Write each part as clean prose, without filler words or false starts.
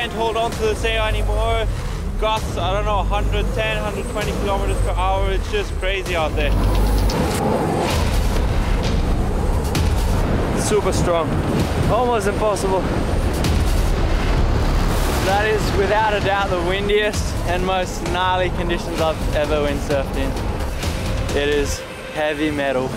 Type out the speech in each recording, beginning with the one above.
can't hold on to the sail anymore. Gusts, I don't know, 110, 120 kilometers per hour. It's just crazy out there. Super strong, almost impossible. That is without a doubt the windiest and most gnarly conditions I've ever windsurfed in. It is heavy metal.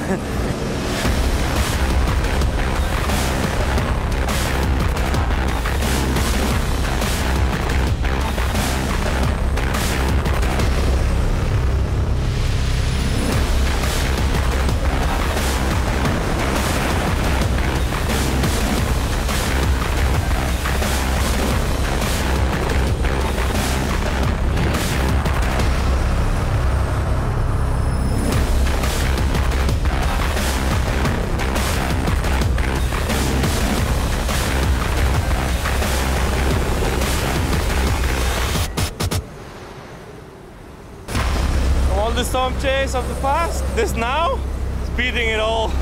The storm chase of the past, this now is beating it all.